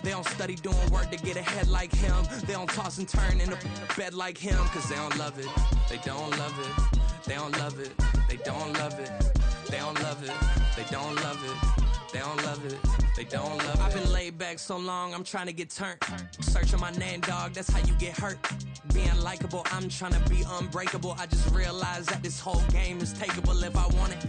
They don't study doing work to get ahead like him. They don't toss and turn in a bed like him. Cause they don't love it, they don't love it. They don't love it, they don't love it. They don't love it, they don't love it. They don't love it, they don't love it. I've been laid back so long, I'm trying to get turned. Searching my name, dog, that's how you get hurt. Being likable, I'm trying to be unbreakable. I just realized that this whole game is takeable if I want it.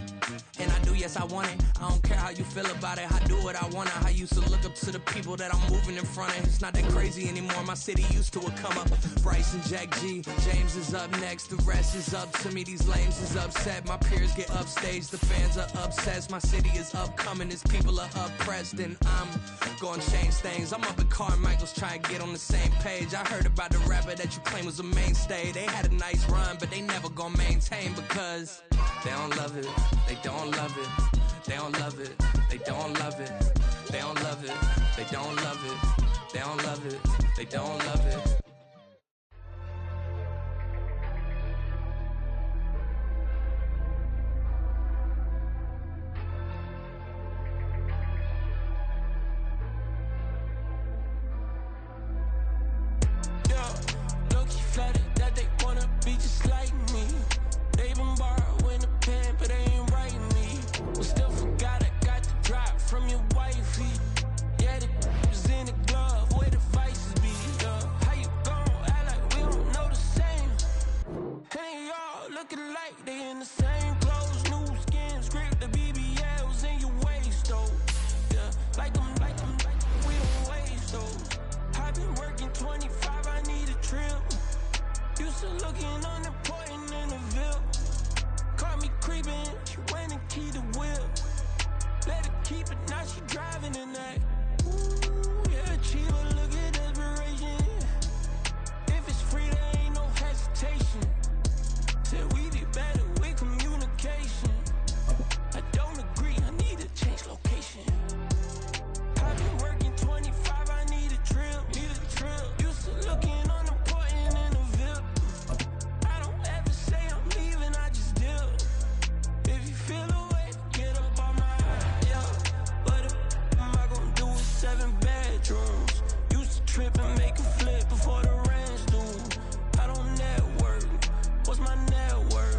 And I do, yes, I want it. I don't care how you feel about it, I do what I want it. I used to look up to the people that I'm moving in front of. It's not that crazy anymore, my city used to a come up. Bryce and Jack G, James is up next. The rest is up to me, these lames is upset. My peers get upstaged, the fans are obsessed. My city is upcoming, its people are oppressed. And I'm gonna change things. I'm up at Carmichael's trying to get on the same page. I heard about the rapper that you claim was a mainstay. They had a nice run, but they never gonna maintain because they don't love it, they don't love it, they don't love it, they don't love it, they don't love it, they don't love it, they don't love it, they don't love it. Flattered that they wanna be just like me. They been borrowing a pen, but they ain't writing me. But still forgot I got the drop from your wifey. Yeah, the was in the glove where the vices be. How you gon' act like we don't know the same? And they all looking like they in the same clothes, new skin, script, the BBLs in your waist, though. Yeah, like them, we don't waste those. I've been working 25, I need a trip. Used to looking unimportant in the Ville. Caught me creeping, she went and keyed the wheel. Let her keep it, now she driving in that. Ooh, yeah, achiever, look at desperation. If it's free, there ain't no hesitation. Said we be better with communication. I don't agree, I need to change location. I've been working 25, I need a trip, Used to looking unimportant in the Ville. I don't ever say I'm leaving, I just deal. If you feel away, get up on my eye, yeah. What am I gonna do with 7 bedrooms? Used to trip and make a flip before the rent's due. I don't network, what's my net worth?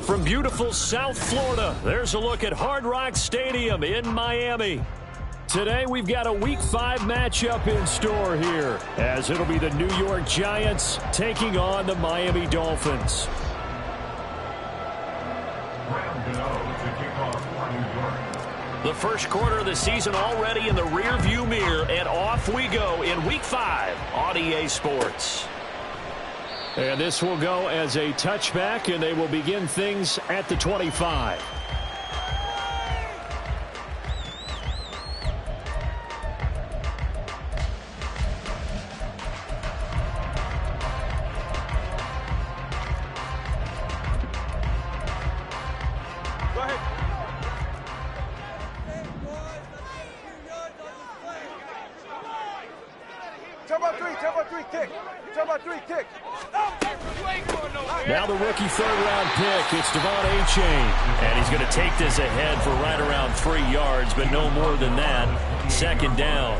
From beautiful South Florida, there's a look at Hard Rock Stadium in Miami. Today, we've got a Week 5 matchup in store here, as it'll be the New York Giants taking on the Miami Dolphins. The first quarter of the season already in the rearview mirror, and off we go in Week 5 on EA Sports. And this will go as a touchback, and they will begin things at the 25. Go ahead. Turn about three, kick. Turn about three, kick. Now the rookie third-round pick, it's Devon Achane. And he's going to take this ahead for right around 3 yards, but no more than that. Second down.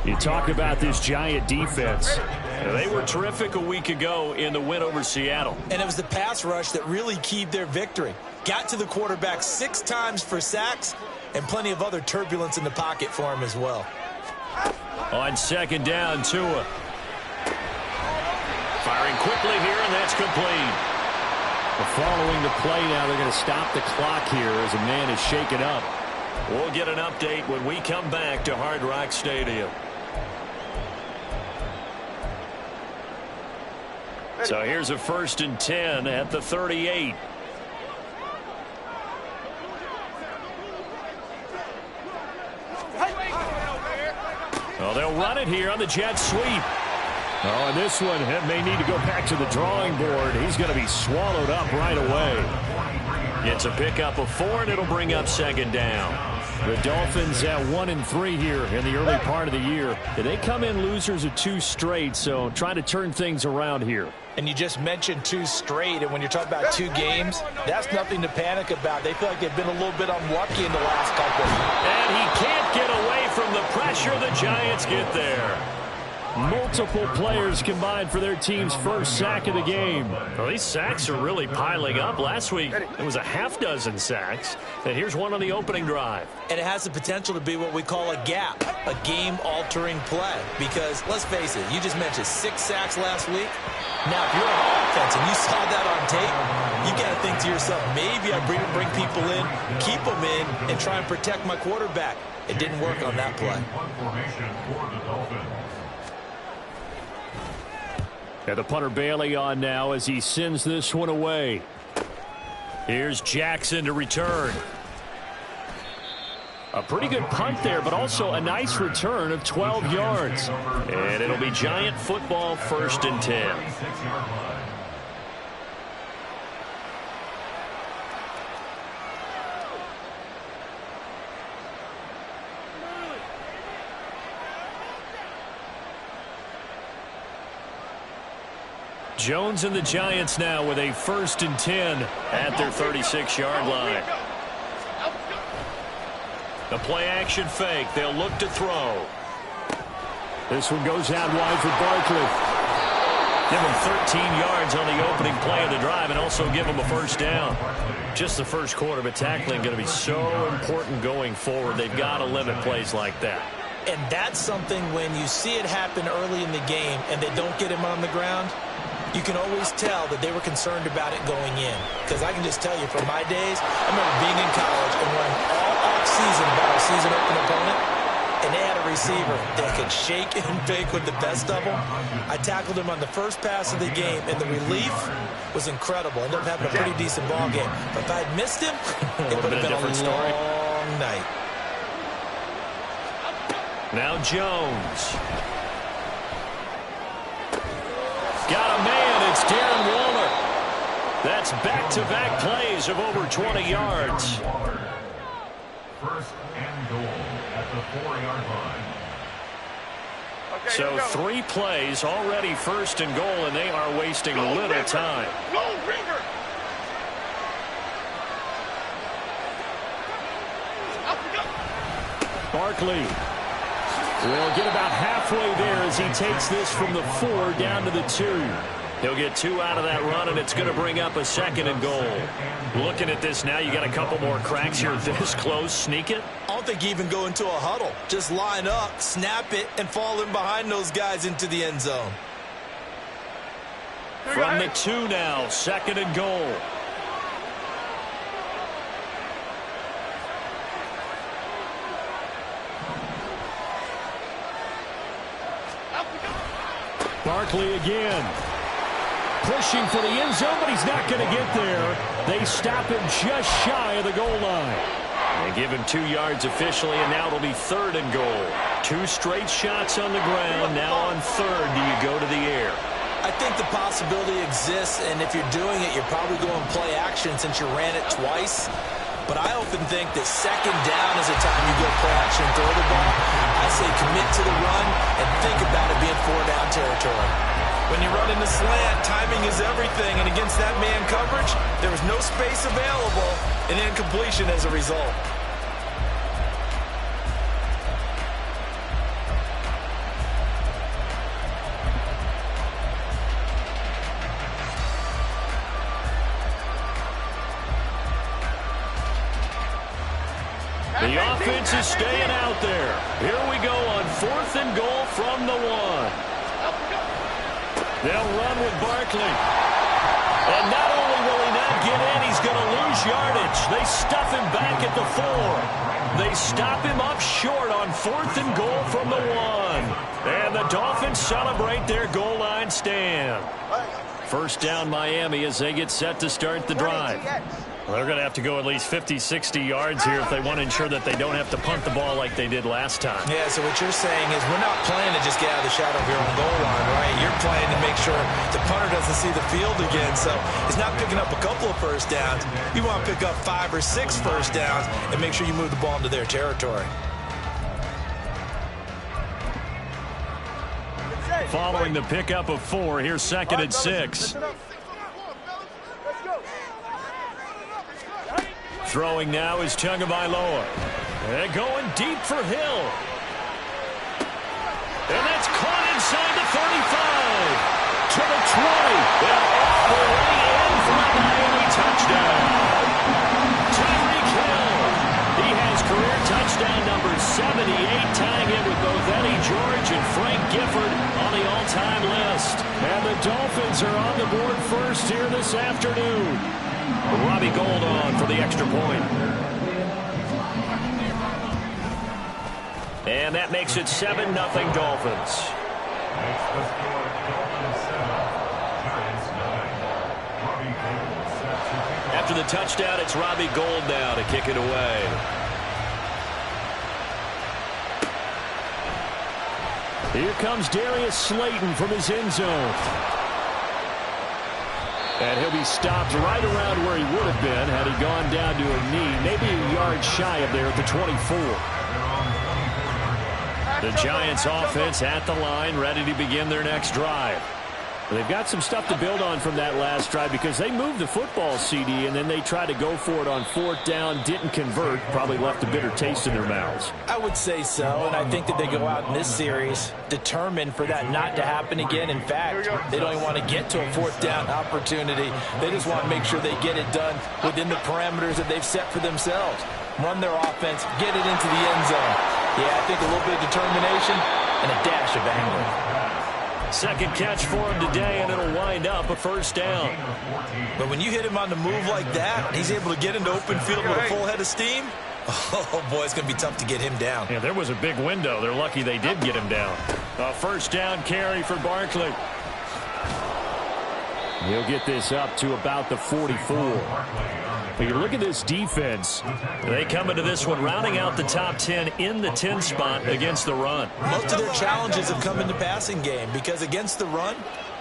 You talk about this Giant defense. They were terrific a week ago in the win over Seattle. And it was the pass rush that really keyed their victory. Got to the quarterback 6 times for sacks and plenty of other turbulence in the pocket for him as well. On second down, Tua. Firing quickly here, and that's complete. Following the play now, they're going to stop the clock here as a man is shaken up. We'll get an update when we come back to Hard Rock Stadium. So here's a 1st and 10 at the 38. Well, they'll run it here on the jet sweep. Oh, and this one may need to go back to the drawing board. He's going to be swallowed up right away. It's a pickup of 4, and it'll bring up 2nd down. The Dolphins at 1-3 here in the early part of the year. They come in losers of 2 straight, so trying to turn things around here. And you just mentioned 2 straight, and when you're talking about 2 games, that's nothing to panic about. They feel like they've been a little bit unlucky in the last couple. And he can't get away from the pressure. The Giants get there. Multiple players combined for their team's first sack of the game. Well, these sacks are really piling up. Last week, it was a half-dozen sacks. And here's one on the opening drive. And it has the potential to be what we call a gap, a game-altering play. Because, let's face it, you just mentioned 6 sacks last week. Now, if you're on offense and you saw that on tape, you got to think to yourself, maybe I bring people in, keep them in, and try and protect my quarterback. It didn't work on that play. And the punter Bailey on now as he sends this one away. Here's Jackson to return. A pretty good punt there, but also a nice return of 12 yards. And it'll be Giant football, 1st and 10. Jones and the Giants now with a 1st and 10 at their 36-yard line. The play-action fake. They'll look to throw. This one goes out wide for Barkley. Give him 13 yards on the opening play of the drive and also give him a 1st down. Just the first quarter, but tackling going to be so important going forward. They've got to limit plays like that. And that's something when you see it happen early in the game and they don't get him on the ground, you can always tell that they were concerned about it going in. Because I can just tell you from my days, I remember being in college and learning all off-season about our season open opponent, and they had a receiver that could shake and bake with the best of them. I tackled him on the first pass of the game, and the relief was incredible. I ended up having a pretty decent ball game. But if I had missed him, it would have been a long night. Now Jones. Got a man. It's Darren Waller. That's back-to-back plays of over 20 yards. 1st and goal at the 4-yard line. So 3 plays already 1st and goal, and they are wasting little time. Go, River! Barkley will get about halfway there as he takes this from the 4 down to the 2. He'll get 2 out of that run, and it's going to bring up a 2nd and goal. Looking at this now, you got a couple more cracks here this close. Sneak it. I don't think you even go into a huddle. Just line up, snap it, and fall in behind those guys into the end zone. From the 2 now, 2nd and goal. Barkley again. Pushing for the end zone, but he's not going to get there. They stop him just shy of the goal line. They give him 2 yards officially, and now it'll be 3rd and goal. 2 straight shots on the ground. Now on 3rd, do you go to the air? I think the possibility exists, and if you're doing it, you're probably going play action since you ran it twice. But I often think that 2nd down is the time you go play action and throw the ball. I say commit to the run and think about it being 4-down territory. When you run in the slant, timing is everything, and against that man coverage, there was no space available, and incompletion as a result. The offense is staying out there. Here we go on 4th and goal from the 1. They'll run with Barkley. And not only will he not get in, he's going to lose yardage. They stuff him back at the 4. They stop him up short on 4th and goal from the 1. And the Dolphins celebrate their goal line stand. First down Miami as they get set to start the drive. Well, they're going to have to go at least 50, 60 yards here if they want to ensure that they don't have to punt the ball like they did last time. Yeah, so what you're saying is we're not playing to just get out of the shadow of your own goal line, right? You're playing to make sure the punter doesn't see the field again. So it's not picking up a couple of first downs. You want to pick up 5 or 6 first downs and make sure you move the ball into their territory. Following the pickup of 4, here's 2nd and 6. Throwing now is Tagovailoa. They're going deep for Hill. And that's caught inside the 35. To the 20. And all the way in for a Miami touchdown. Tyreek Hill. He has career touchdown number 78, tying it with both Eddie George and Frank Gifford on the all-time list. And the Dolphins are on the board first here this afternoon. Robbie Gould on for the extra point. And that makes it 7-0 Dolphins. After the touchdown, it's Robbie Gould now to kick it away. Here comes Darius Slayton from his end zone. And he'll be stopped right around where he would have been had he gone down to a knee, maybe a yard shy of there at the 24. The Giants offense at the line, ready to begin their next drive. They've got some stuff to build on from that last drive because they moved the football, CD, and then they tried to go for it on 4th down, didn't convert, probably left a bitter taste in their mouths. I would say so, and I think that they go out in this series determined for that not to happen again. In fact, they don't even want to get to a 4th down opportunity. They just want to make sure they get it done within the parameters that they've set for themselves. Run their offense, get it into the end zone. Yeah, I think a little bit of determination and a dash of anger. Second catch for him today, and it'll wind up a first down. But when you hit him on the move like that, he's able to get into open field with a full head of steam. Oh, boy, it's going to be tough to get him down. Yeah, there was a big window. They're lucky they did get him down. A first down carry for Barkley. He'll get this up to about the 44. But you look at this defense. They come into this one rounding out the top 10 in the 10 spot against the run. Most of their challenges have come in the passing game because against the run,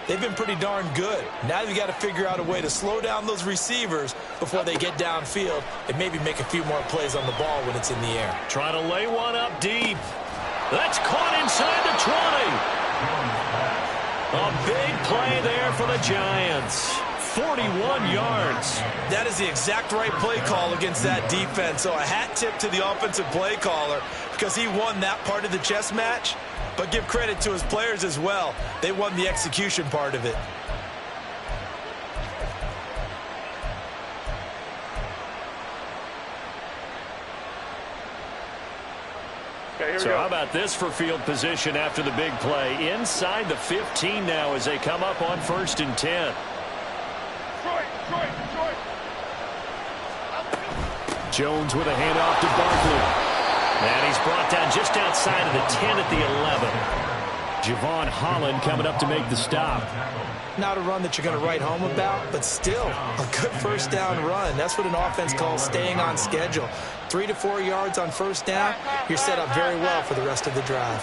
they've been pretty darn good. Now you've got to figure out a way to slow down those receivers before they get downfield and maybe make a few more plays on the ball when it's in the air. Trying to lay one up deep. That's caught inside the 20. A big play there for the Giants. 41 yards. That is the exact right play call against that defense. So a hat tip to the offensive play caller because he won that part of the chess match. But give credit to his players as well. They won the execution part of it. So how about this for field position after the big play? Inside the 15 now as they come up on 1st and 10. Jones with a handoff to Barkley. And he's brought down just outside of the 10 at the 11. Javon Holland coming up to make the stop. Not a run that you're going to write home about, but still a good first down run. That's what an offense calls staying on schedule. 3 to 4 yards on first down, you're set up very well for the rest of the drive.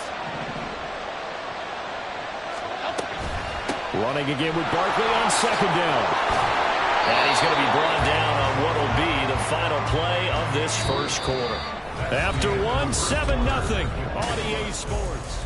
Running again with Barkley on 2nd down. And he's going to be brought down on what will be the final play of this first quarter. After 7-0 on EA Sports.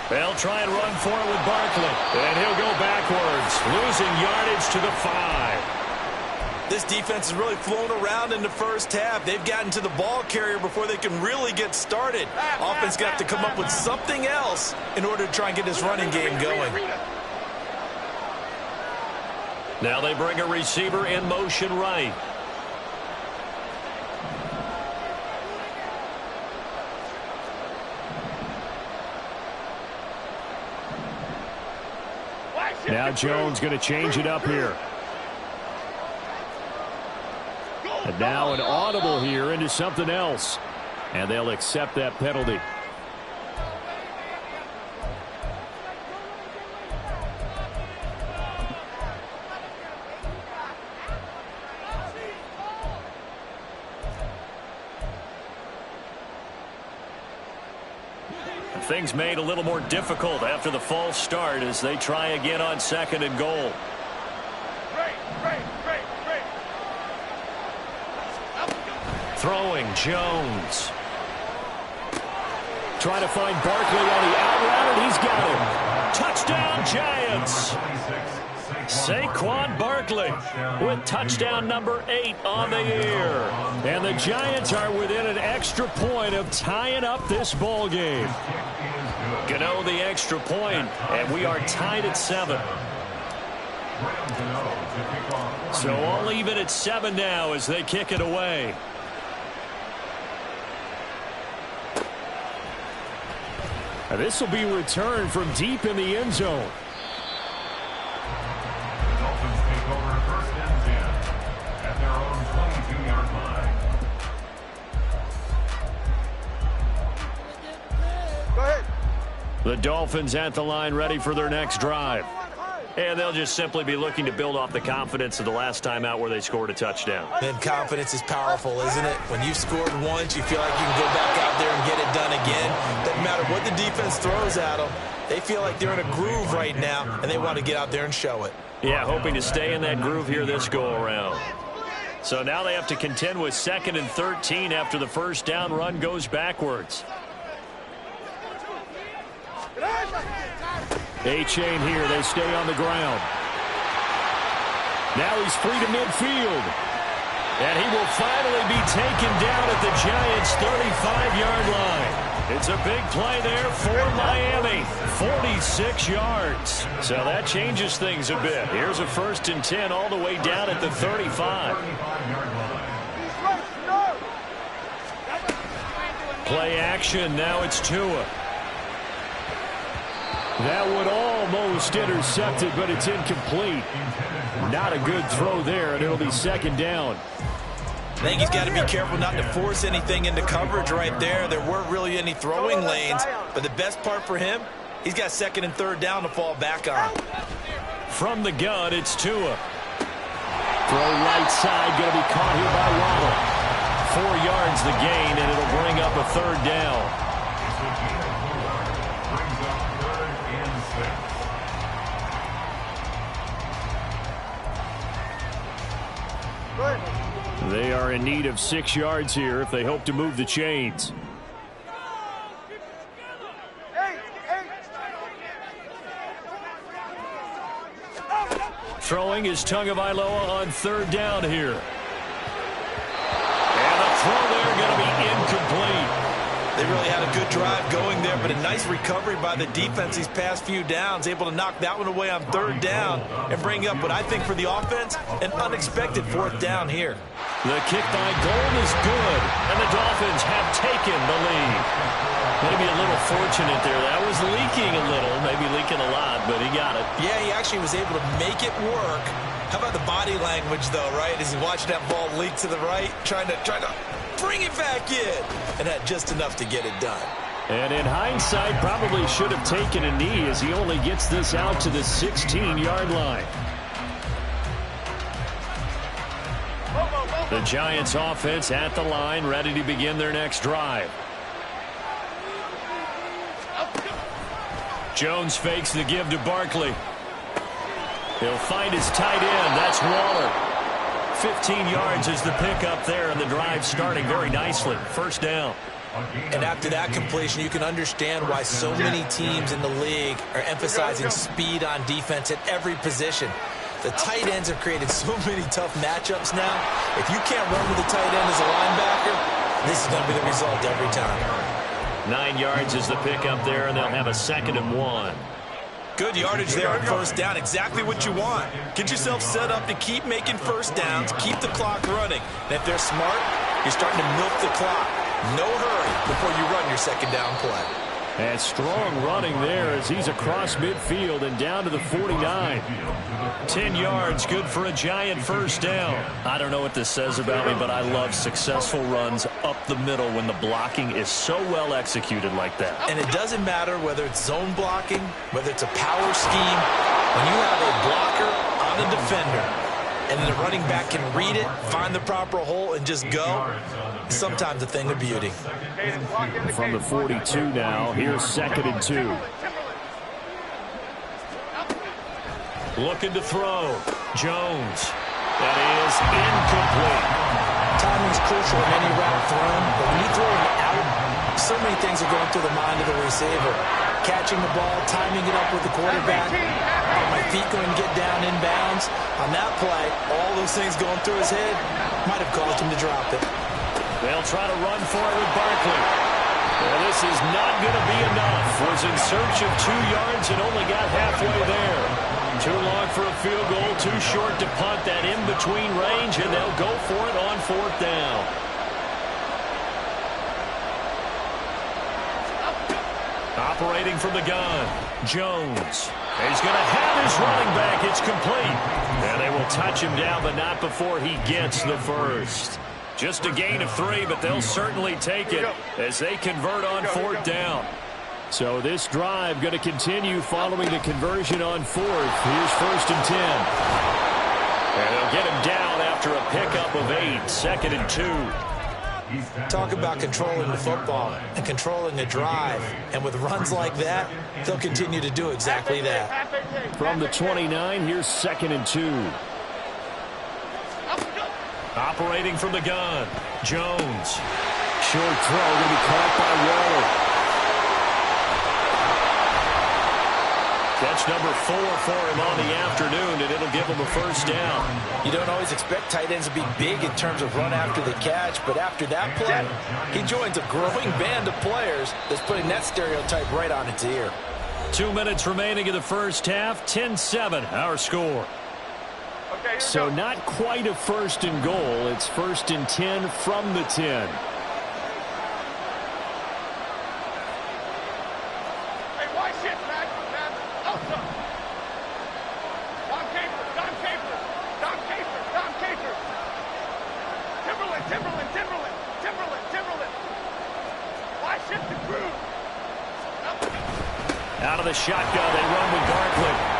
They'll try and run for it with Barkley. And he'll go backwards, losing yardage to the 5. This defense has really flown around in the first half. They've gotten to the ball carrier before they can really get started. Offense got to come up with something else in order to try and get this running game going. Now they bring a receiver in motion right. Now Jones going to change it up here. And now an audible here into something else. And they'll accept that penalty. Things made a little more difficult after the false start as they try again on 2nd and goal. Throwing Jones. Trying to find Barkley on the out route, and he's got him. Touchdown Giants. Saquon Barkley with touchdown number 8 on the year. And the Giants are within an extra point of tying up this ball game. Gano the extra point, and we are tied at 7. So all even at 7 now as they kick it away. And this will be returned from deep in the end zone. The Dolphins take over 1st and 10 at their own 22-yard line. Go ahead. The Dolphins at the line ready for their next drive. And they'll just simply be looking to build off the confidence of the last time out where they scored a touchdown. And confidence is powerful, isn't it? When you've scored once, you feel like you can go back out there and get it done again. Doesn't matter what the defense throws at them. They feel like they're in a groove right now, and they want to get out there and show it. Yeah, hoping to stay in that groove here this go-around. So now they have to contend with 2nd and 13 after the first down run goes backwards. A-chain here. They stay on the ground. Now he's free to midfield. And he will finally be taken down at the Giants' 35-yard line. It's a big play there for Miami. 46 yards. So that changes things a bit. Here's a 1st and 10 all the way down at the 35. Play action. Now it's Tua. That would almost intercept it, but it's incomplete. Not a good throw there, and it'll be 2nd down. I think he's got to be careful not to force anything into coverage right there. There weren't really any throwing lanes, but the best part for him, he's got 2nd and 3rd down to fall back on. From the gun, it's Tua. Throw right side, going to be caught here by Waddle. 4 yards the gain, and it'll bring up a 3rd down. They are in need of 6 yards here if they hope to move the chains. Throwing is Tagovailoa on 3rd down here. And the throw there going to be incomplete. They really had a good drive going there, but a nice recovery by the defense these past few downs, able to knock that one away on 3rd down and bring up what I think for the offense, an unexpected 4th down here. The kick by Gold is good, and the Dolphins have taken the lead. Maybe a little fortunate there. That was leaking a little, maybe leaking a lot, but he got it. Yeah, he actually was able to make it work. How about the body language, though, right? As he watched that ball leak to the right, trying to bring it back in, and had just enough to get it done. And in hindsight, probably should have taken a knee as he only gets this out to the 16-yard line. The Giants offense at the line, ready to begin their next drive. Jones fakes the give to Barkley. He'll find his tight end. That's Waller. 15 yards is the pickup there, and the drive starting very nicely. 1st down. And after that completion, you can understand why so many teams in the league are emphasizing speed on defense at every position. The tight ends have created so many tough matchups now. If you can't run with the tight end as a linebacker, this is going to be the result every time. 9 yards is the pickup there, and they'll have a 2nd and 1. Good yardage there on first down. Exactly what you want. Get yourself set up to keep making first downs, keep the clock running. And if they're smart, you're starting to milk the clock. No hurry before you run your second down play. And strong running there as he's across midfield and down to the 49. 10 yards, good for a Giant first down. I don't know what this says about me, but I love successful runs up the middle when the blocking is so well executed like that. And it doesn't matter whether it's zone blocking, whether it's a power scheme. When you have a blocker on a defender and the running back can read it, find the proper hole, and just go, it's sometimes a thing of beauty. From the 42 now, here's 2nd and 2. Looking to throw. Jones. That is incomplete. Timing is crucial in any route thrown, but when you throw it out, so many things are going through the mind of the receiver. Catching the ball, timing it up with the quarterback. Are my feet going to get down inbounds? On that play, all those things going through his head might have caused him to drop it. They'll try to run for it with Barkley. Well, this is not going to be enough. Was in search of 2 yards and only got halfway there. Too long for a field goal, too short to punt that in-between range, and they'll go for it on 4th down. Operating from the gun, Jones. He's going to have his running back. It's complete. And they will touch him down, but not before he gets the first. Just a gain of 3, but they'll certainly take it as they convert on 4th down. So this drive going to continue following the conversion on 4th. Here's 1st and 10. And they'll get him down after a pickup of 8. 2nd and 2. Talk about controlling the football and controlling a drive. And with runs like that, they'll continue to do exactly that. From the 29, here's 2nd and 2. Operating from the gun, Jones. Short throw going to be caught by Waller. Catch number 4 for him on the afternoon, and it'll give him a first down. You don't always expect tight ends to be big in terms of run after the catch, but after that play, he joins a growing band of players that's putting that stereotype right on its ear. 2 minutes remaining in the first half, 10-7, our score. So not quite a 1st and goal. It's 1st and 10 from the 10. Out of the shotgun, they run with Barkley.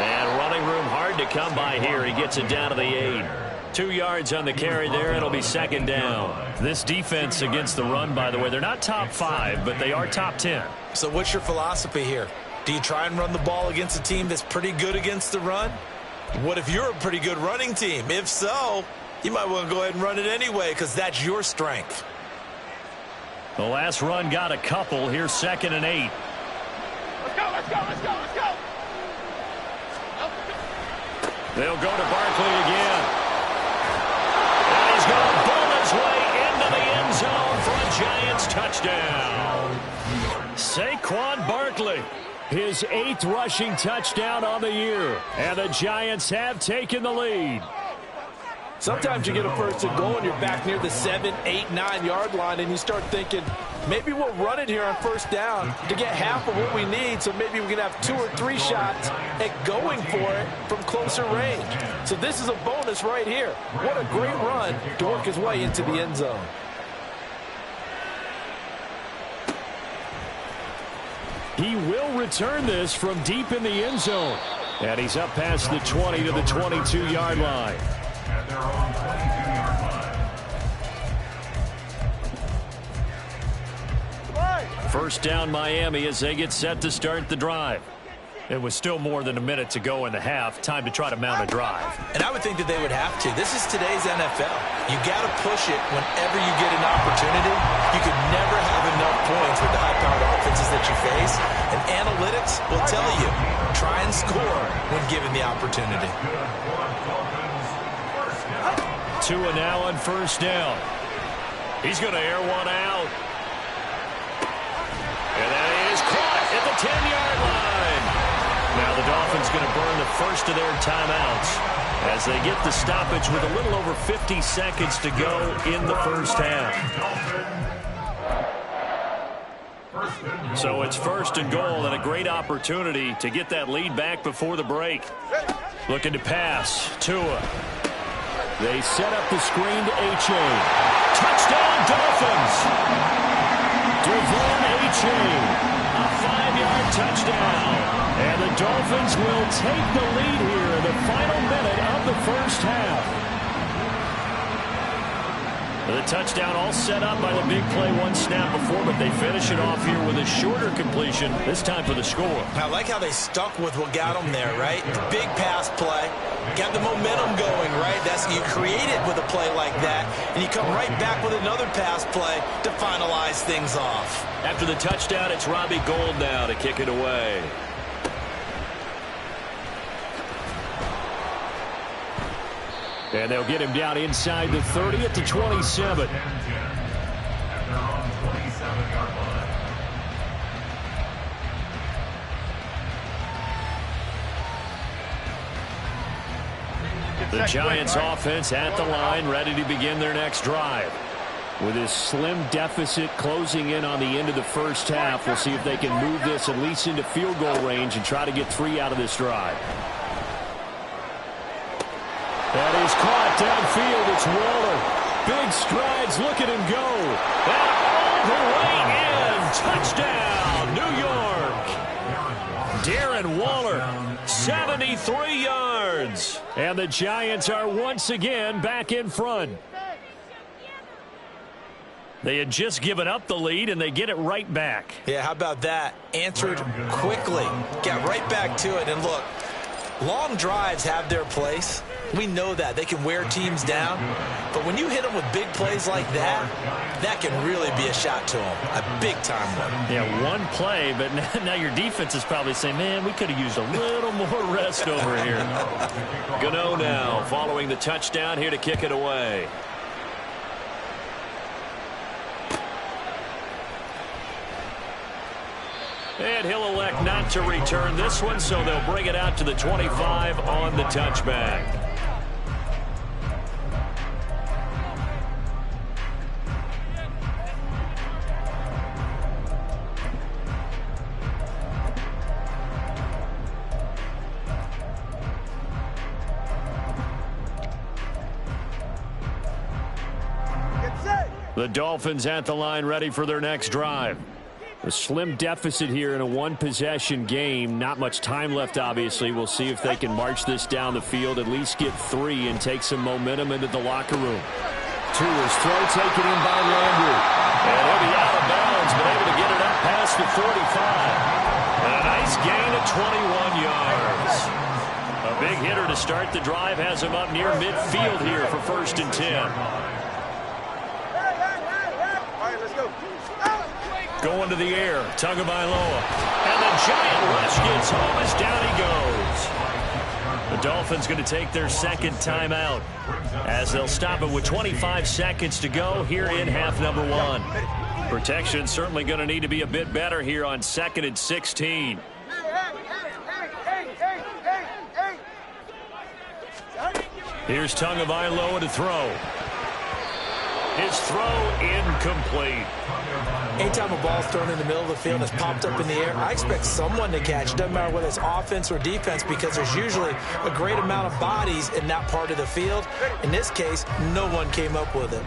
And running room hard to come by here. He gets it down to the 8. 2 yards on the carry there. It'll be 2nd down. This defense against the run, by the way, they're not top 5, but they are top 10. So what's your philosophy here? Do you try and run the ball against a team that's pretty good against the run? What if you're a pretty good running team? If so, you might want to go ahead and run it anyway because that's your strength. The last run got a couple. Here's 2nd and 8. Let's go, let's go, let's go, let's go. They'll go to Barkley again. And he's going to bowl his way into the end zone for a Giants touchdown. Saquon Barkley, his 8th rushing touchdown on the year. And the Giants have taken the lead. Sometimes you get a 1st and goal and you're back near the 7, 8, 9 yard line and you start thinking, maybe we'll run it here on 1st down to get half of what we need, so maybe we can have 2 or 3 shots at going for it from closer range. So this is a bonus right here. What a great run to work his way into the end zone. He will return this from deep in the end zone. And he's up past the 20 to the 22-yard line. At their own 22-yard line. First down Miami as they get set to start the drive. It was still more than a minute to go in the half. Time to try to mount a drive. And I would think that they would have to. This is today's NFL. You got to push it whenever you get an opportunity. You could never have enough points with the high-powered offenses that you face. And analytics will tell you, try and score when given the opportunity. Tua now on 1st down. He's going to air one out. And that is caught at the 10-yard line. Now the Dolphins going to burn the first of their timeouts as they get the stoppage with a little over 50 seconds to go in the first half. So it's first and goal and a great opportunity to get that lead back before the break. Looking to pass. Tua. They set up the screen to A-Chain. Touchdown Dolphins! Devon A-Chain. A 5-yard touchdown. And the Dolphins will take the lead here in the final minute of the first half. The touchdown all set up by the big play one snap before, but they finish it off here with a shorter completion, this time for the score. I like how they stuck with what got them there, right? The big pass play, got the momentum going, right? That's you create it with a play like that, and you come right back with another pass play to finalize things off. After the touchdown, it's Robbie Gould now to kick it away. And they'll get him down inside the 30 at the 27. The Giants offense at the line, ready to begin their next drive. With this slim deficit closing in on the end of the first half, we'll see if they can move this at least into field goal range and try to get 3 out of this drive. That is caught downfield. It's Waller. Big strides. Look at him go. And all the way in. Touchdown, New York. Darren Waller, 73 yards. And the Giants are once again back in front. They had just given up the lead, and they get it right back. Yeah, how about that? Answered quickly. Got right back to it. And look, long drives have their place. We know that. They can wear teams down. But when you hit them with big plays like that, that can really be a shot to them. A big-time one. Yeah, one play, but now your defense is probably saying, man, we could have used a little more rest over here. Gano now following the touchdown here to kick it away. And he'll elect not to return this one, so they'll bring it out to the 25 on the touchback. The Dolphins at the line, ready for their next drive. A slim deficit here in a one-possession game. Not much time left, obviously. We'll see if they can march this down the field, at least get 3, and take some momentum into the locker room. Tua's throw taken in by Landry. And he'll be out of bounds, but able to get it up past the 45. And a nice gain of 21 yards. A big hitter to start the drive has him up near midfield here for 1st and 10. Going to the air, Tagovailoa. And the giant rush gets home as down he goes. The Dolphins going to take their second timeout as they'll stop it with 25 seconds to go here in half number 1. Protection certainly going to need to be a bit better here on 2nd and 16. Here's Tagovailoa to throw. His throw incomplete. Anytime a ball's thrown in the middle of the field and it's popped up in the air, I expect someone to catch. Doesn't matter whether it's offense or defense, because there's usually a great amount of bodies in that part of the field. In this case, no one came up with it.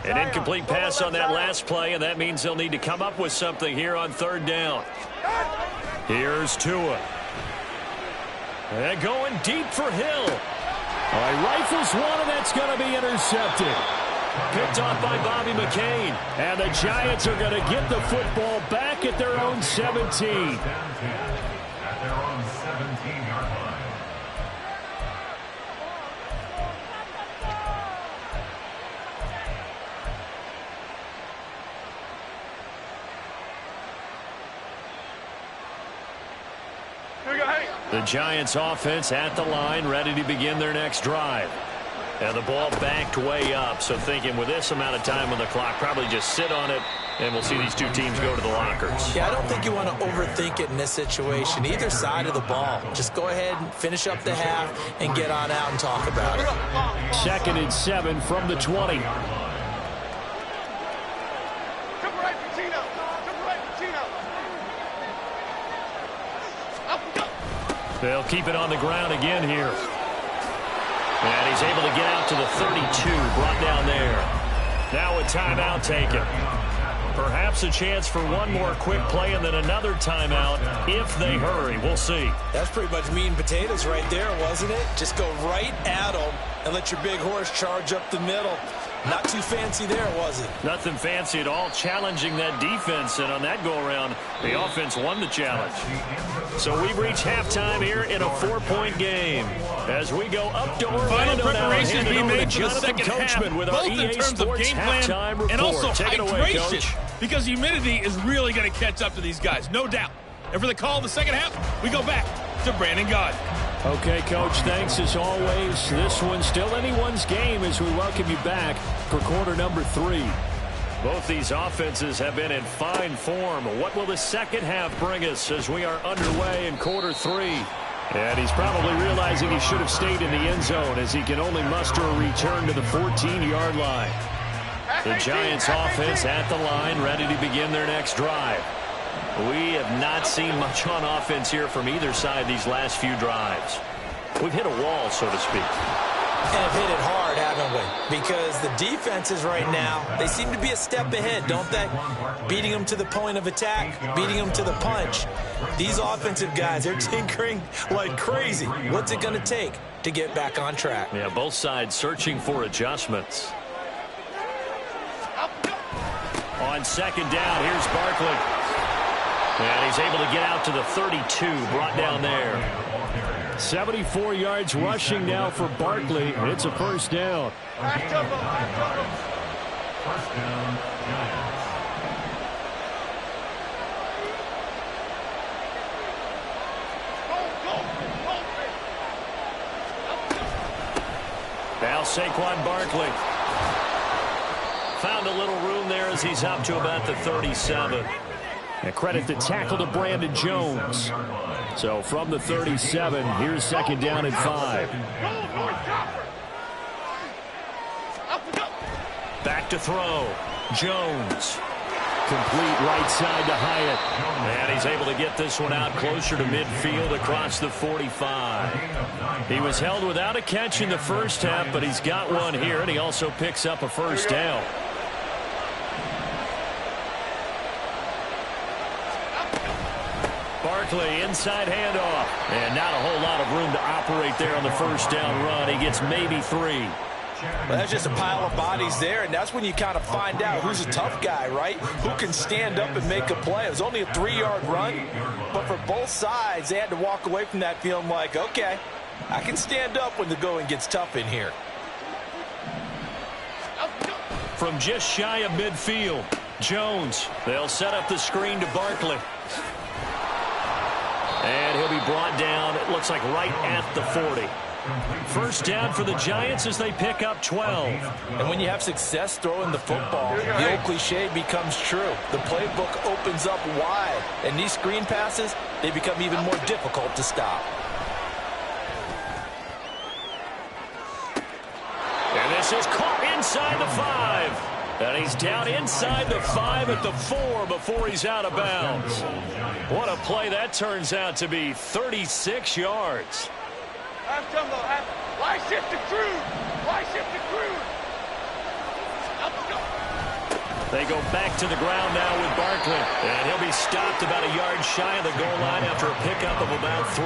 An incomplete pass on that last play, and that means they'll need to come up with something here on 3rd down. Here's Tua. And going deep for Hill. All right, rifles one, and that's going to be intercepted. Picked off by Bobby McCain. And the Giants are going to get the football back at their own 17. At their own 17-yard line. The Giants offense at the line, ready to begin their next drive. And the ball backed way up, so thinking with this amount of time on the clock, probably just sit on it, and we'll see these two teams go to the lockers. Yeah, I don't think you want to overthink it in this situation. Either side of the ball. Just go ahead and finish up the half and get on out and talk about it. 2nd and 7 from the 20. They'll keep it on the ground again here. And he's able to get out to the 32, brought down there. Now a timeout taken. Perhaps a chance for one more quick play and then another timeout if they hurry. We'll see. That's pretty much meat and potatoes right there, wasn't it? Just go right at them and let your big horse charge up the middle. Not too fancy there, was it? Nothing fancy at all, challenging that defense, and on that go-around, the offense won the challenge. So we've reached halftime here in a 4-point game. As we go up to Orlando, final preparations being made for the second half, with both our in EA terms of Sports game plan and also Take it away, hydration, Coach. because humidity is really going to catch up to these guys, no doubt. And for the call of the second half, we go back to Brandon Gaudin. Okay, Coach, thanks as always. This one's still anyone's game as we welcome you back for quarter number 3. Both these offenses have been in fine form. What will the second half bring us as we are underway in quarter 3? And he's probably realizing he should have stayed in the end zone as he can only muster a return to the 14-yard line. The Giants offense at the line, ready to begin their next drive. We have not seen much on offense here from either side these last few drives. We've hit a wall, so to speak. And have hit it hard, haven't we? Because the defenses right now, they seem to be a step ahead, don't they? Beating them to the point of attack, beating them to the punch. These offensive guys, they're tinkering like crazy. What's it going to take to get back on track? Yeah, both sides searching for adjustments. On second down, here's Barkley. And he's able to get out to the 32, brought down there. 74 yards rushing now for Barkley. It's a first down. First down, Giants. Now Saquon Barkley. Found a little room there as he's up to about the 37. And credit the tackle to Brandon Jones. So from the 37, here's second down and 5. Back to throw. Jones. Complete right side to Hyatt. And he's able to get this one out closer to midfield across the 45. He was held without a catch in the first half, but he's got one here, and he also picks up a first down. Barkley, inside handoff. And not a whole lot of room to operate there on the first down run. He gets maybe 3. Well, that's just a pile of bodies there, and that's when you kind of find out who's a tough guy, right? Who can stand up and make a play. It was only a 3-yard run, but for both sides, they had to walk away from that feeling like, okay, I can stand up when the going gets tough in here. From just shy of midfield, Jones. They'll set up the screen to Barkley. And he'll be brought down, it looks like right at the 40. First down for the Giants as they pick up 12. And when you have success throwing the football, the old cliche becomes true. The playbook opens up wide, and these screen passes, they become even more difficult to stop. And this is caught inside the 5. And he's down inside the 5 at the 4 before he's out of bounds. What a play that turns out to be, 36 yards. Why shift the crew? Why shift the crew? They go back to the ground now with Barkley. And he'll be stopped about a yard shy of the goal line after a pickup of about 3.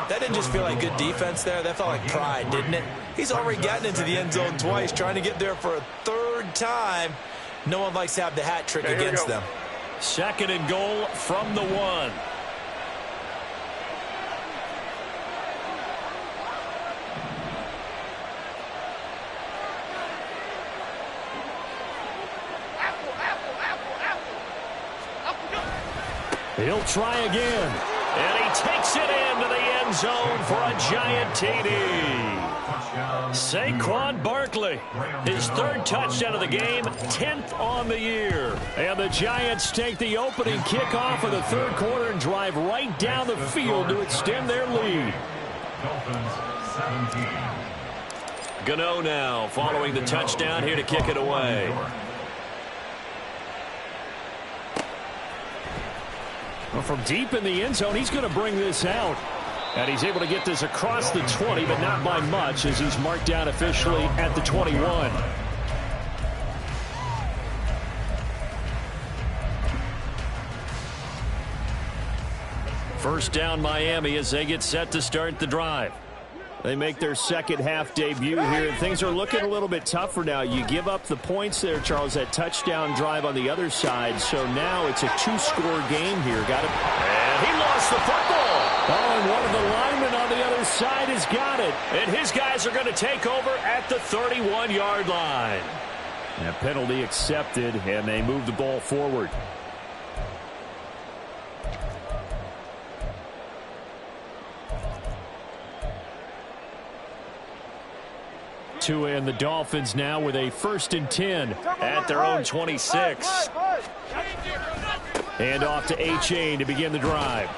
That didn't just feel like good defense there. That felt like pride, didn't it? He's already gotten into the end zone twice, trying to get there for a 3rd time. No one likes to have the hat trick against them. Second and goal from the 1. He'll try again. And he takes it into the end zone for a giant TD. Saquon Barkley, his third touchdown of the game, 10th on the year. And the Giants take the opening kickoff of the third quarter and drive right down the field to extend their lead. Dolphins 17. Gano now following the touchdown here to kick it away. Well, from deep in the end zone, he's going to bring this out. And he's able to get this across the 20, but not by much, as he's marked down officially at the 21. First down Miami as they get set to start the drive. They make their second half debut here, and things are looking a little bit tougher now. You give up the points there, Charles, that touchdown drive on the other side. So now it's a two-score game here. Got it. And he lost the football. Oh, and one of the linemen on the other side has got it. And his guys are going to take over at the 31-yard line. And a penalty accepted, and they move the ball forward. Tua and the Dolphins now with a 1st and 10 at their own 26. And off to A-Chain to begin the drive.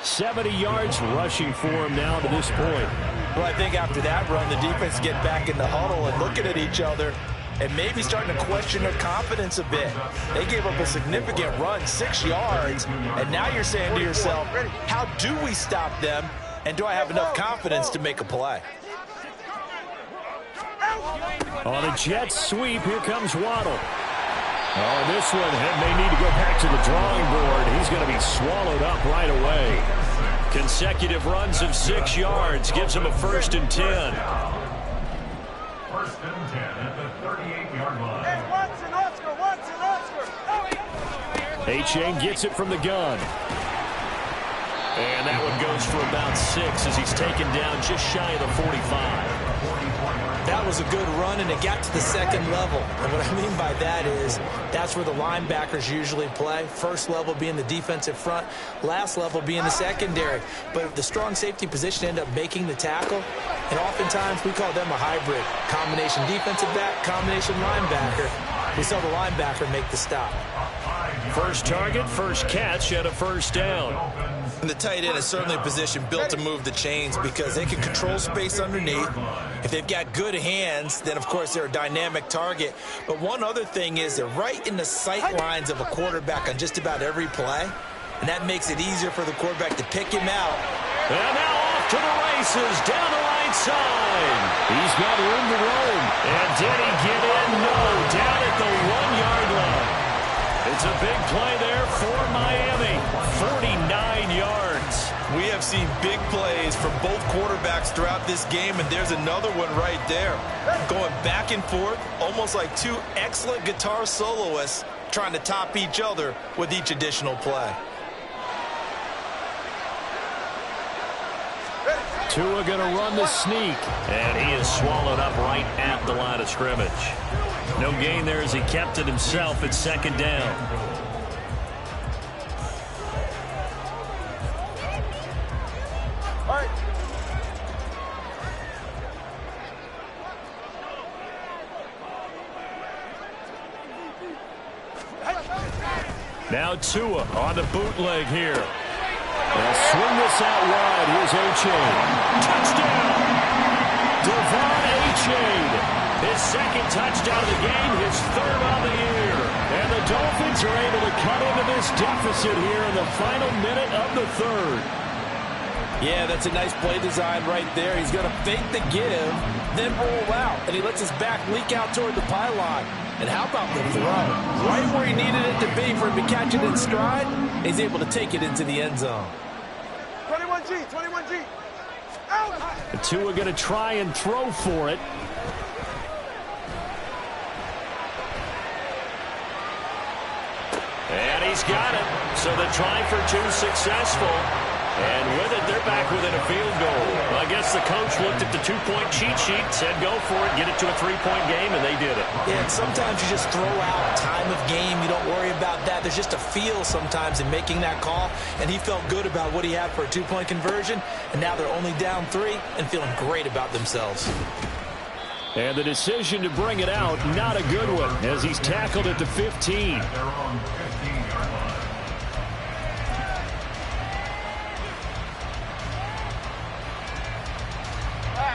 70 yards rushing for him now to this point. Well, I think after that run, the defense get back in the huddle and looking at each other and maybe starting to question their confidence a bit. They gave up a significant run, 6 yards, and now you're saying to yourself, how do we stop them, and do I have enough confidence to make a play? On a jet sweep, here comes Waddle. Oh, this one may need to go back to the drawing board. He's going to be swallowed up right away. Consecutive runs of 6 yards gives him a 1st and 10. 1st and 10 at the 38-yard line. Hey, Watson, Oscar. A-Chain gets it from the gun. And that one goes for about 6 as he's taken down just shy of the 45. That was a good run, and it got to the second level. And what I mean by that is that's where the linebackers usually play. First level being the defensive front, last level being the secondary. But the strong safety position ended up making the tackle, and oftentimes we call them a hybrid. Combination defensive back, combination linebacker. We saw the linebacker make the stop. First target, first catch, and a 1st down. And the tight end is certainly a position built to move the chains because they can control space underneath. If they've got good hands, then, of course, they're a dynamic target. But one other thing is they're right in the sight lines of a quarterback on just about every play, and that makes it easier for the quarterback to pick him out. And now off to the races, down the right side. He's got room to roam. And did he get in? No, down at the 1-yard line. It's a big play there for Miami. 49 yards. We have seen big plays from both quarterbacks throughout this game, and there's another one right there. Going back and forth, almost like two excellent guitar soloists trying to top each other with each additional play. Tua going to run the sneak. And he is swallowed up right at the line of scrimmage. No gain there as he kept it himself at 2nd down. All right. Now Tua on the bootleg here. They'll swing this out wide. Here's A-Chain. Touchdown! Devon A-Chain. His 2nd touchdown of the game, his 3rd on the year. And the Dolphins are able to cut into this deficit here in the final minute of the 3rd. Yeah, that's a nice play design right there. He's going to fake the give, then roll out, and he lets his back leak out toward the pylon. And how about the throw? Right where he needed it to be for him to catch it in stride, he's able to take it into the end zone. 21G. Out! Tua going to try and throw for it. And he's got it. So the try for 2 successful. And with it, they're back within a field goal. Well, I guess guess the coach looked at the two-point cheat sheet, said go for it, get it to a three-point game, and they did it. Yeah, and sometimes you just throw out time of game. You don't worry about that. There's just a feel sometimes in making that call, and he felt good about what he had for a two-point conversion, and now they're only down 3 and feeling great about themselves. And the decision to bring it out, not a good one, as he's tackled at the 15.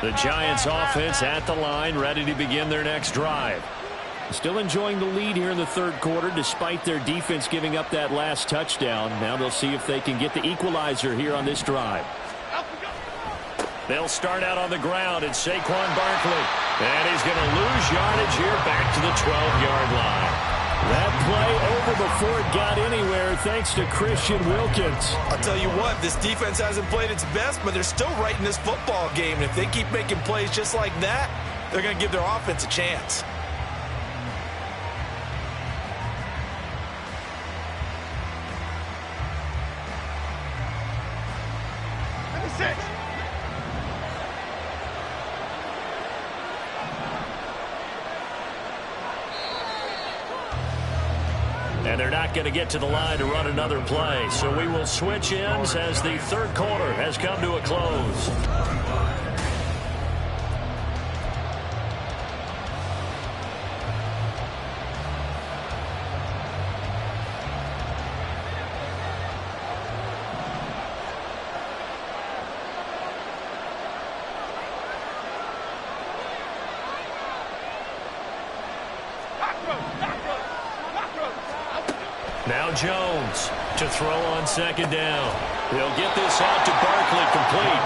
The Giants offense at the line, ready to begin their next drive. Still enjoying the lead here in the third quarter, despite their defense giving up that last touchdown. Now they'll see if they can get the equalizer here on this drive. They'll start out on the ground, and Saquon Barkley. And he's going to lose yardage here back to the 12-yard line. That play over before it got anywhere thanks to Christian Wilkins. I'll tell you what, this defense hasn't played its best, but they're still right in this football game. And if they keep making plays just like that, they're going to give their offense a chance. And they're not going to get to the line to run another play. So we will switch ends as the third quarter has come to a close. Now Jones to throw on second down. He'll get this out to Barkley complete.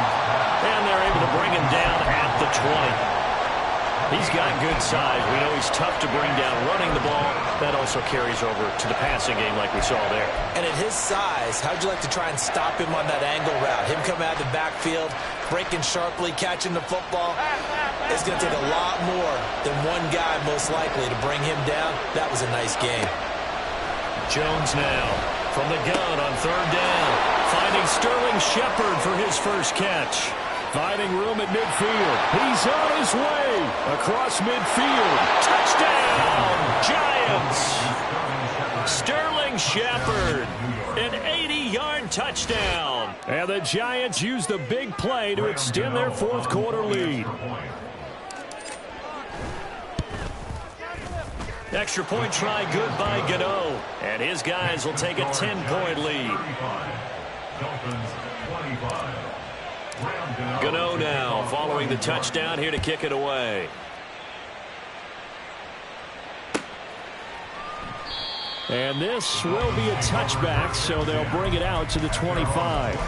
And they're able to bring him down at the 20. He's got good size. We know he's tough to bring down running the ball. That also carries over to the passing game like we saw there. And at his size, how'd you like to try and stop him on that angle route? Him coming out of the backfield, breaking sharply, catching the football. It's going to take a lot more than one guy most likely to bring him down. That was a nice game. Jones now from the gun on third down. Finding Sterling Shepard for his first catch. Finding room at midfield. He's on his way across midfield. Touchdown, Giants. Sterling Shepard, an 80-yard touchdown. And the Giants use the big play to extend their fourth quarter lead. Extra point try good by Gano. And his guys will take a 10-point lead. Gano now following the touchdown here to kick it away. And this will be a touchback, so they'll bring it out to the 25.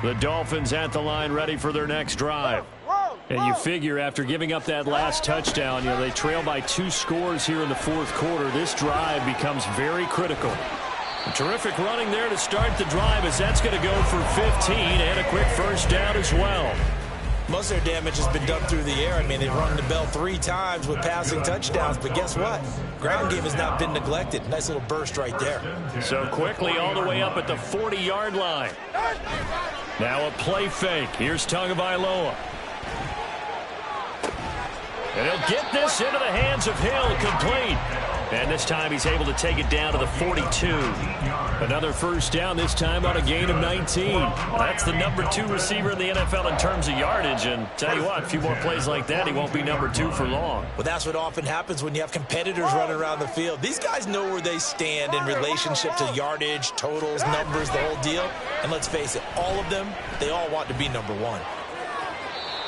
The Dolphins at the line ready for their next drive. And you figure after giving up that last touchdown, they trail by 2 scores here in the fourth quarter. This drive becomes very critical. A terrific running there to start the drive as that's going to go for 15 and a quick first down as well. Most of their damage has been done through the air. I mean, they've rung the bell 3 times with passing touchdowns, but guess what? Ground game has not been neglected. Nice little burst right there. So quickly all the way up at the 40-yard line. Now a play fake. Here's Tagovailoa. And he'll get this into the hands of Hill, complete. And this time he's able to take it down to the 42. Another first down, this time on a gain of 19. That's the number 2 receiver in the NFL in terms of yardage. And tell you what, a few more plays like that, he won't be number 2 for long. Well, that's what often happens when you have competitors running around the field. These guys know where they stand in relationship to yardage, totals, numbers, the whole deal. And let's face it, all of them, they all want to be number 1.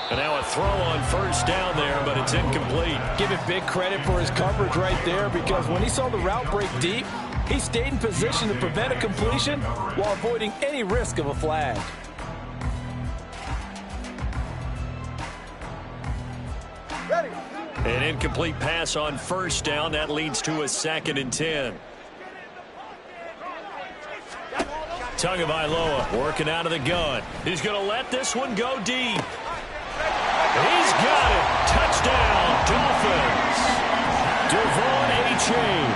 And now a throw on first down there, but it's incomplete. Give it big credit for his coverage right there, because when he saw the route break deep, he stayed in position to prevent a completion while avoiding any risk of a flag. An incomplete pass on first down. That leads to a 2nd and 10. Tagovailoa working out of the gun. He's going to let this one go deep. He's got it. Touchdown, Dolphins. Achane,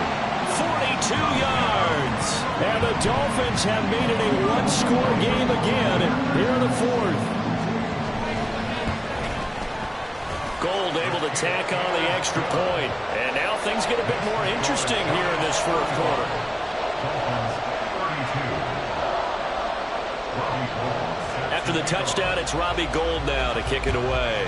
42 yards. And the Dolphins have made it a one-score game again here in the fourth. Gold able to tack on the extra point. And now things get a bit more interesting here in this fourth quarter. After the touchdown, it's Robbie Gould now to kick it away.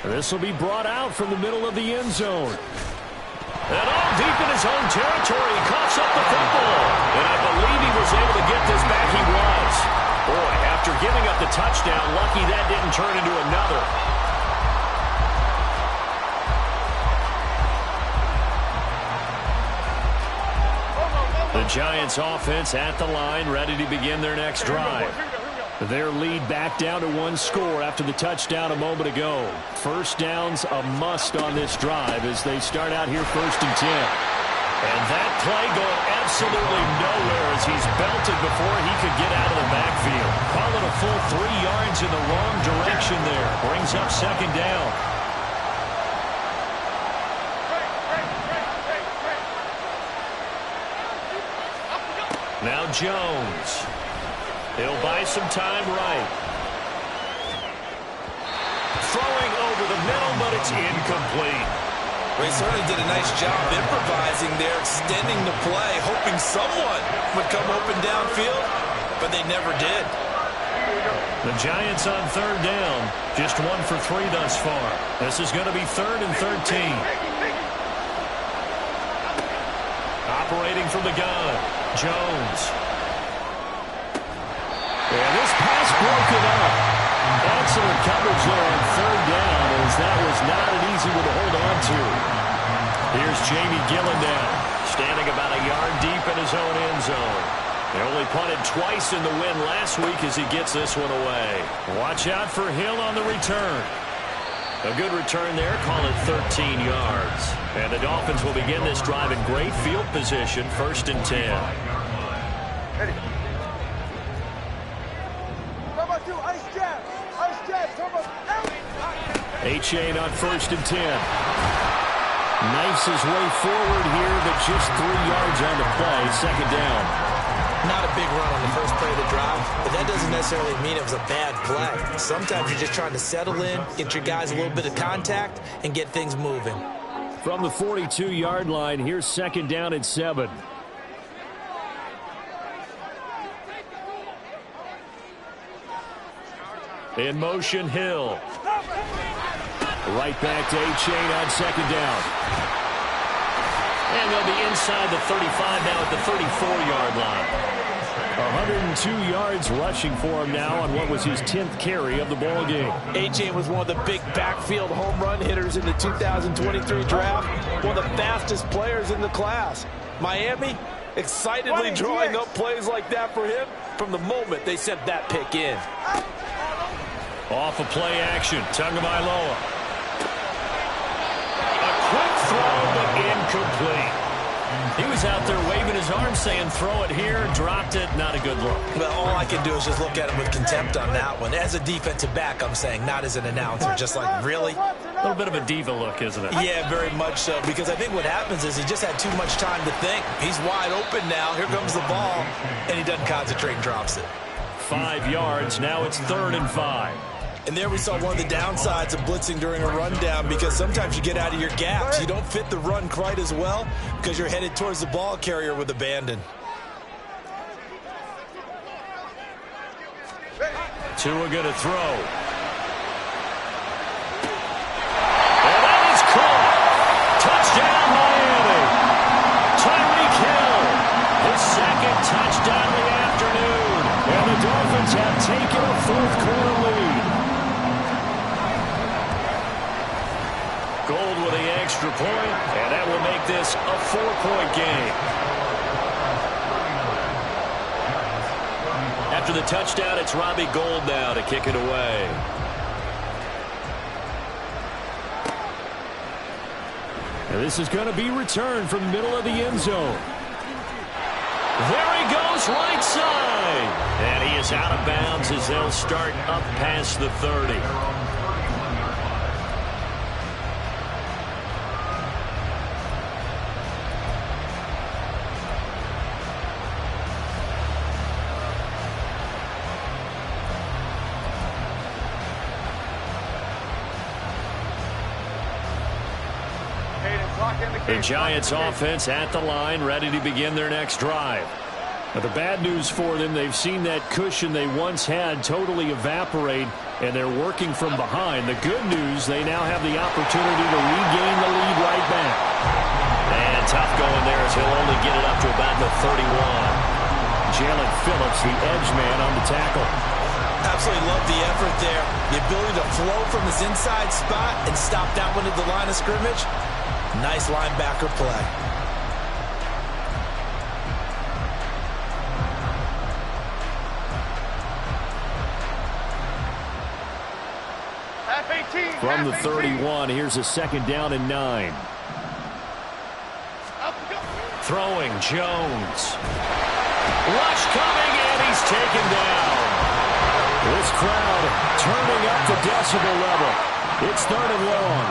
This will be brought out from the middle of the end zone. And all deep in his own territory, he coughs up the football. And I believe he was able to get this back. He was. Boy, after giving up the touchdown, lucky that didn't turn into another. The Giants offense at the line, ready to begin their next drive. Their lead back down to one score after the touchdown a moment ago. First down's a must on this drive as they start out here 1st and 10. And that play going absolutely nowhere as he's belted before he could get out of the backfield. Call it a full 3 yards in the wrong direction there. Brings up 2nd down. Now Jones. He'll buy some time right. Throwing over the middle, but it's incomplete. They certainly did a nice job improvising there, extending the play, hoping someone would come open downfield, but they never did. The Giants on 3rd down, just 1 for 3 thus far. This is going to be 3rd and 13. Operating from the gun, Jones. And this pass broken up. Excellent coverage there on 3rd down as that was not an easy one to hold on to. Here's Jamie Gillen standing about a yard deep in his own end zone. They only punted twice in the win last week as he gets this one away. Watch out for Hill on the return. A good return there, call it 13 yards. And the Dolphins will begin this drive in great field position, 1st and 10. Achane on 1st and 10. Knifes his way forward here, but just 3 yards on the play. 2nd down. Not a big run on the first play of the drive, but that doesn't necessarily mean it was a bad play. Sometimes you're just trying to settle in, get your guys a little bit of contact, and get things moving. From the 42-yard line, here's 2nd down and 7. In motion, Hill. Right back to Achane on 2nd down. And they'll be inside the 35 now at the 34-yard line. 102 yards rushing for him now on what was his 10th carry of the ball game. Achane was one of the big backfield home run hitters in the 2023 draft. One of the fastest players in the class. Miami excitedly drawing up plays like that for him from the moment they sent that pick in. Off of play action, Tagovailoa. A quick throw, but incomplete. He was out there waving his arms saying, throw it here, dropped it, not a good look. Well, all I can do is just look at him with contempt on that one. As a defensive back, I'm saying, not as an announcer. Just like, really? A little bit of a diva look, isn't it? Yeah, very much so, because I think what happens is he just had too much time to think. He's wide open now. Here comes the ball, and he doesn't concentrate and drops it. 5 yards, now it's 3rd and 5. And there we saw one of the downsides of blitzing during a rundown, because sometimes you get out of your gaps. You don't fit the run quite as well because you're headed towards the ball carrier with abandon. Tua going to throw. And that is caught. Touchdown, Miami. Tyreek Hill, the 2nd touchdown of the afternoon. And the Dolphins have taken a 4th quarter lead. Gold with the extra point, and that will make this a 4-point game. After the touchdown, it's Robbie Gould now to kick it away. And this is going to be returned from the middle of the end zone. There he goes, right side. And he is out of bounds as they'll start up past the 30. The Giants offense at the line, ready to begin their next drive. But the bad news for them, they've seen that cushion they once had totally evaporate, and they're working from behind. The good news, they now have the opportunity to regain the lead right back. And tough going there as he'll only get it up to about the 31. Jalen Phillips, the edge man on the tackle. Absolutely love the effort there. The ability to flow from his inside spot and stop that one at the line of scrimmage. Nice linebacker play. From the 31, here's a 2nd down and 9. Throwing, Jones. Rush coming, and he's taken down. This crowd turning up the decibel level. It's 3rd and long.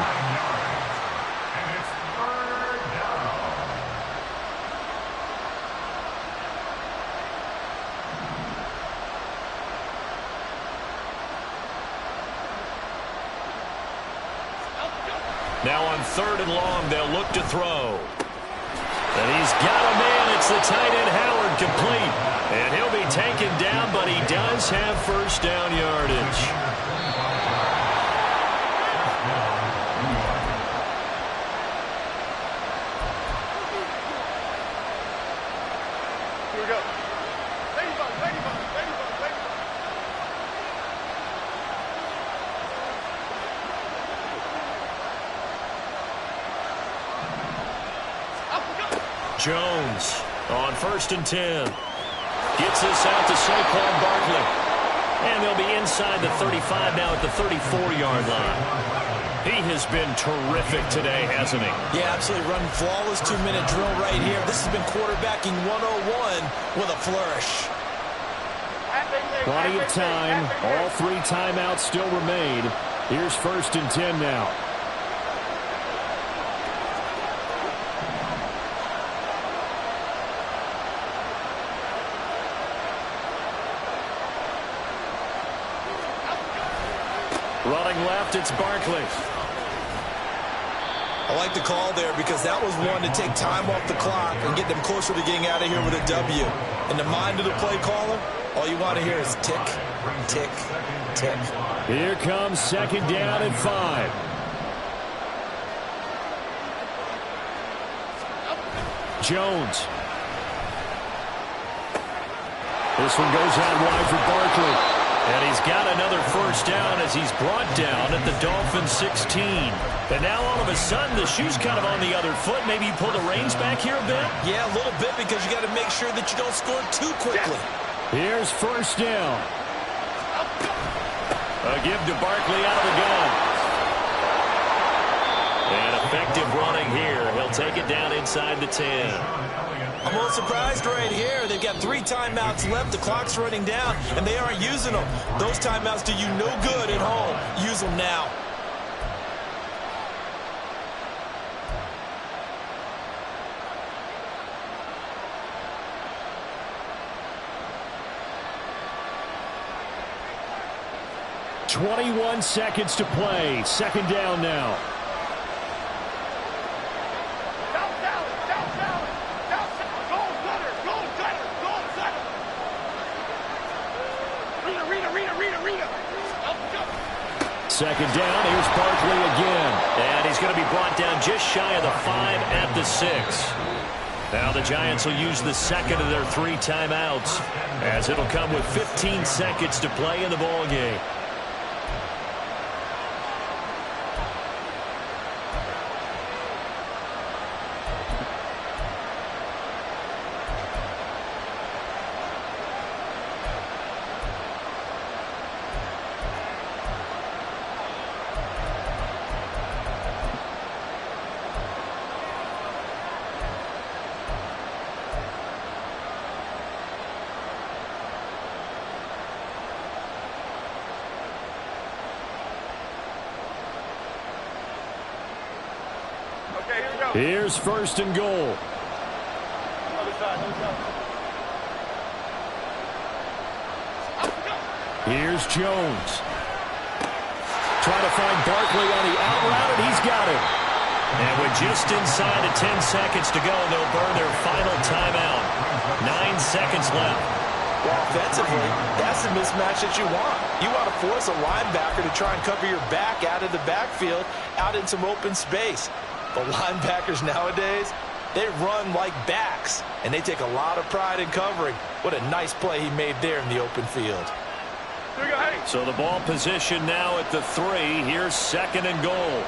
Now on 3rd and long, they'll look to throw. And he's got a man. It's the tight end, Howard, complete. And he'll be taken down, but he does have 1st down yardage. Here we go. Ladybug, ladybug, ladybug, ladybug. Jones on 1st and 10. Gets this out to Saquon Barkley. And they'll be inside the 35 now at the 34-yard line. He has been terrific today, hasn't he? Yeah, absolutely running flawless 2-minute drill right here. This has been quarterbacking 101 with a flourish. Plenty of time. All 3 timeouts still remain. Here's 1st and 10 now. Running left, it's Barkley. I like the call there because that was one to take time off the clock and get them closer to getting out of here with a W. In the mind of the play caller, all you want to hear is tick, tick, tick. Here comes 2nd down and 5. Jones. This one goes out wide for Barkley. And he's got another 1st down as he's brought down at the Dolphins 16. And now all of a sudden the shoe's kind of on the other foot. Maybe you pull the reins back here a bit? Yeah, a little bit because you got to make sure that you don't score too quickly. Here's 1st down. A give to Barkley out of the gun. And effective running here. He'll take it down inside the 10. I'm a little surprised right here. They've got 3 timeouts left. The clock's running down, and they aren't using them. Those timeouts do you no good at home. Use them now. .21 seconds to play. 2nd down now. Second down, here's Barkley again. And he's going to be brought down just shy of the 5 at the 6. Now the Giants will use the 2nd of their 3 timeouts, as it'll come with 15 seconds to play in the ballgame. Here's 1st and goal. Other side, other side. Here's Jones. Trying to find Barkley on the out route, and he's got him. And with just inside of 10 seconds to go, they'll burn their final timeout. 9 seconds left. Well, offensively, that's the mismatch that you want. You want to force a linebacker to try and cover your back out of the backfield, out in some open space. But linebackers nowadays, they run like backs, and they take a lot of pride in covering. What a nice play he made there in the open field. So the ball position now at the 3. Here's 2nd and goal.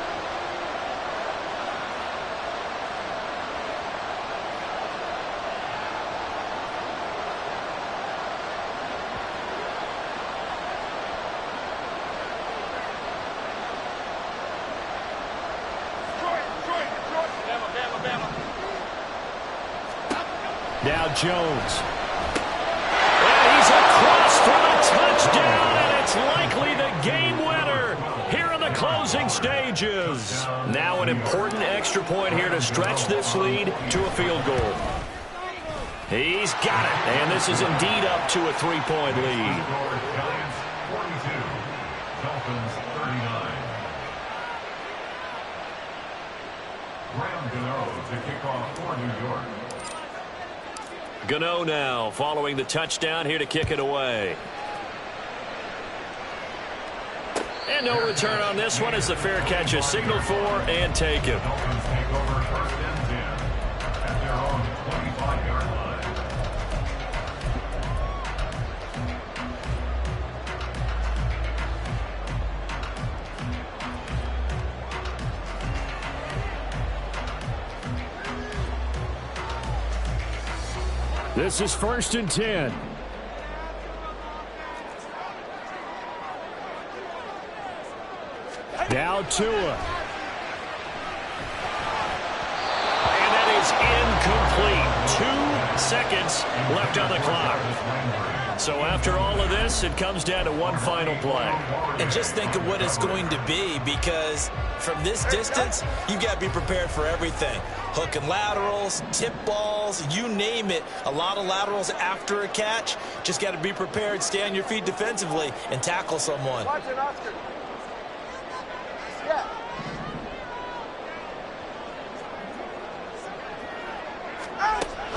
Now Jones. And he's across for the touchdown, and it's likely the game winner here in the closing stages. Now an important extra point here to stretch this lead to a field goal. He's got it, and this is indeed up to a 3-point lead. Giants 42, Dolphins 39. Graham Gano to kick off for New York. Gano now following the touchdown here to kick it away. And no return on this one as the fair catch is signaled for and taken. Dolphins take over 1st and 10 at their own 25-yard line. This is 1st and 10. Now Tua. And that is incomplete. 2 seconds left on the clock. So after all of this, it comes down to one final play. And just think of what it's going to be, because from this distance, you got to be prepared for everything. Hook and laterals, tip balls, you name it. A lot of laterals after a catch. Just got to be prepared, stay on your feet defensively, and tackle someone. Watch it, Oscar. Yeah.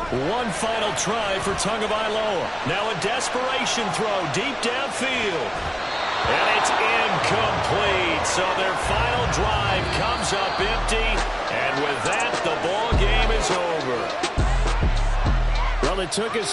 One final try for Tagovailoa. Now a desperation throw deep downfield. And it's incomplete. So their final drive comes up empty. And with that, the ball game is over. Well, it took us